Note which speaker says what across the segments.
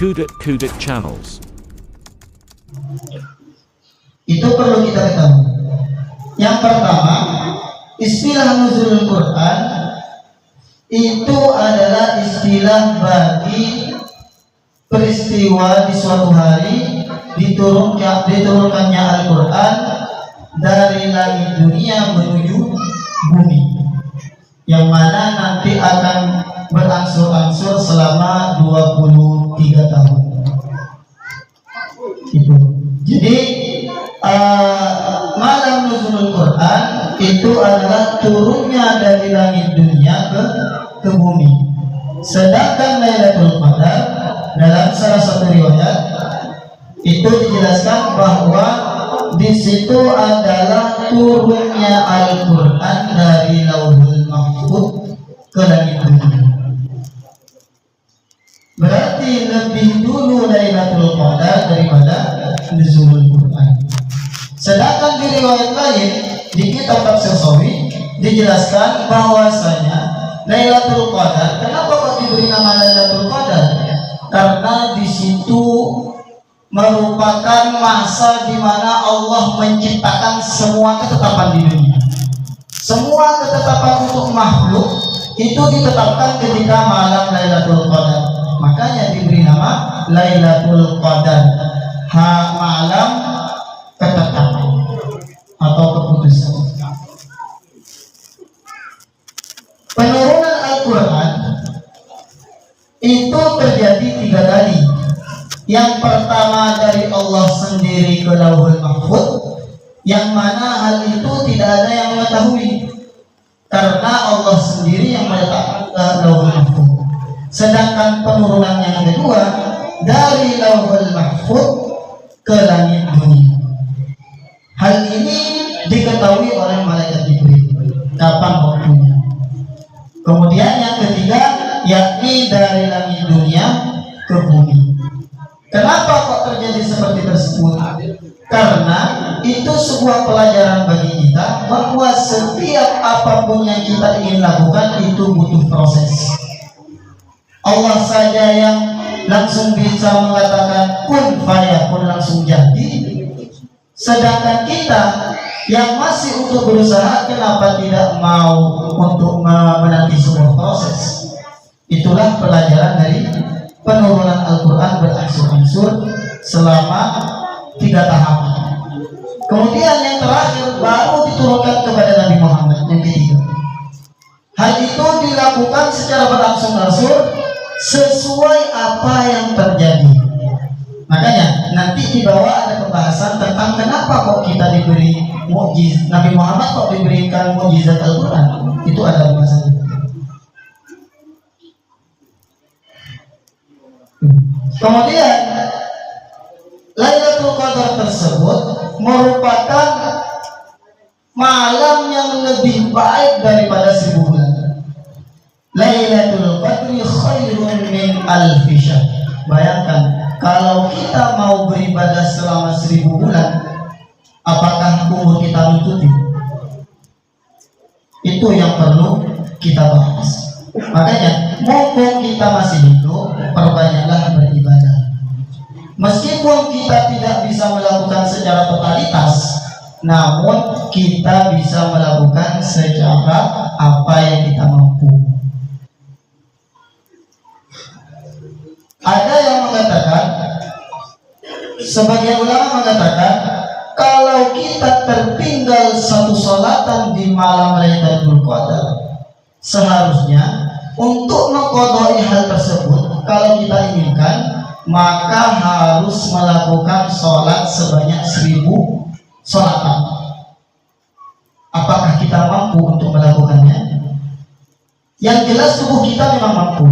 Speaker 1: Kudet Channels.
Speaker 2: Itu perlu kita ketahui. Yang pertama, istilah nuzulul Quran itu adalah istilah bagi peristiwa di suatu hari diturunkannya Al-Quran dari langit dunia menuju bumi, yang mana nanti akan berangsur-angsur selama 23 tahun. Itu. Jadi malam nuzulul Quran itu adalah turunnya dari langit dunia ke bumi. Sedangkan Lailatul Qadar dalam salah satu riwayat itu dijelaskan bahwa di situ adalah turunnya Al-Quran dari Lauhul Mahfuz ke langit dunia. Berarti lebih dulu Lailatul Qadar daripada nuzulul Quran. Sedangkan di riwayat lain di kitab Tafsir Sawi dijelaskan bahwasanya Lailatul Qadar, kenapa kok diberi nama Lailatul Qadar? Karena di situ merupakan masa di mana Allah menciptakan semua ketetapan di dunia. Semua ketetapan untuk makhluk itu ditetapkan ketika malam Lailatul Qadar. Makanya diberi nama Lailatul Qadar, malam ketetapan atau keputusan. Penurunan Al-Quran itu terjadi 3 kali. Yang pertama dari Allah sendiri ke Lauhul Mahfuz, yang mana hal itu tidak ada yang mengetahui karena Allah sendiri yang meletakkan Lauhul Mahfuz. Sedangkan penurunan yang kedua dari Lauhul Mahfuz ke langit dunia. Hal ini diketahui oleh malaikat Jibril kapan waktunya. Kemudian yang ketiga yakni dari langit dunia ke bumi. Kenapa kok terjadi seperti tersebut? Karena itu sebuah pelajaran bagi kita bahwa setiap apapun yang kita ingin lakukan itu butuh proses. Allah saja yang langsung bisa mengatakan kun fayakun, langsung jadi. Sedangkan kita yang masih untuk berusaha, kenapa tidak mau untuk menanti sebuah proses? Itulah pelajaran dari penurunan Al-Quran berangsur-angsur selama 3 tahapan. Kemudian yang terakhir baru diturunkan kepada Nabi Muhammad yang ketiga. Hal itu dilakukan secara berangsur-angsur sesuai apa yang terjadi. Makanya nanti di bawah ada pembahasan tentang kenapa kok kita diberi mukjizat, Nabi Muhammad kok diberikan mukjizat Al-Quran. Itu ada pembahasannya. Kemudian Lailatul Qadar tersebut merupakan malam yang lebih baik daripada 1000 bulan. Lailatul Qadri khairun min alfi syahr. Bayangkan kalau kita mau beribadah selama 1000 bulan, apakah umur kita nututi? Itu yang perlu kita bahas. Makanya mumpung kita masih hidup, perbanyaklah beribadah. Meskipun kita tidak bisa melakukan secara totalitas, namun kita bisa melakukan secara apa yang kita mampu. Ada yang mengatakan, sebagian ulama mengatakan, kalau kita tertinggal satu sholatan di malam Lailatul Qadar, seharusnya untuk mengqadai hal tersebut, kalau kita inginkan, maka harus melakukan sholat sebanyak 1000 sholatan. Apakah kita mampu untuk melakukannya? Yang jelas tubuh kita memang mampu,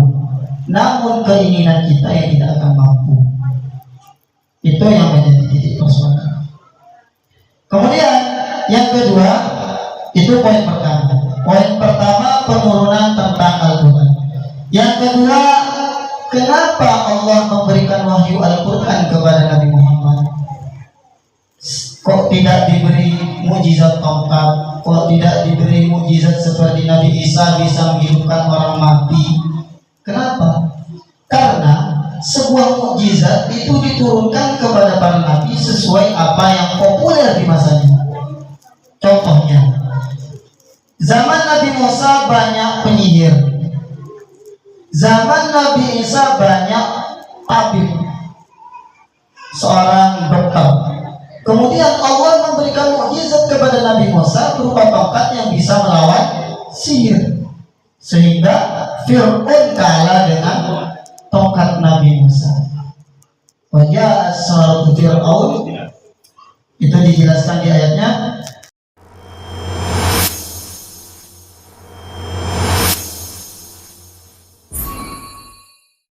Speaker 2: namun keinginan kita yang tidak akan mampu. Itu yang menjadi titik persoalan. Kemudian yang kedua, itu poin pertama. Poin pertama penurunan tentang Al-Quran. Yang kedua, kenapa Allah memberikan wahyu Al-Quran kepada Nabi Muhammad? Kok tidak diberi mukjizat tongkat? Kok tidak diberi mukjizat seperti Nabi Isa bisa menghidupkan orang mati? Kenapa? Karena sebuah mukjizat itu diturunkan kepada para nabi sesuai apa yang populer di masanya. Contohnya, zaman Nabi Musa banyak penyihir, zaman Nabi Isa banyak tabib, seorang dokter. Kemudian Allah memberikan mukjizat kepada Nabi Musa berupa tongkat yang bisa melawan sihir, sehingga Fir'aun kalah dengan tongkat Nabi Musa. Wajah surat Fir'aun itu dijelaskan di ayatnya,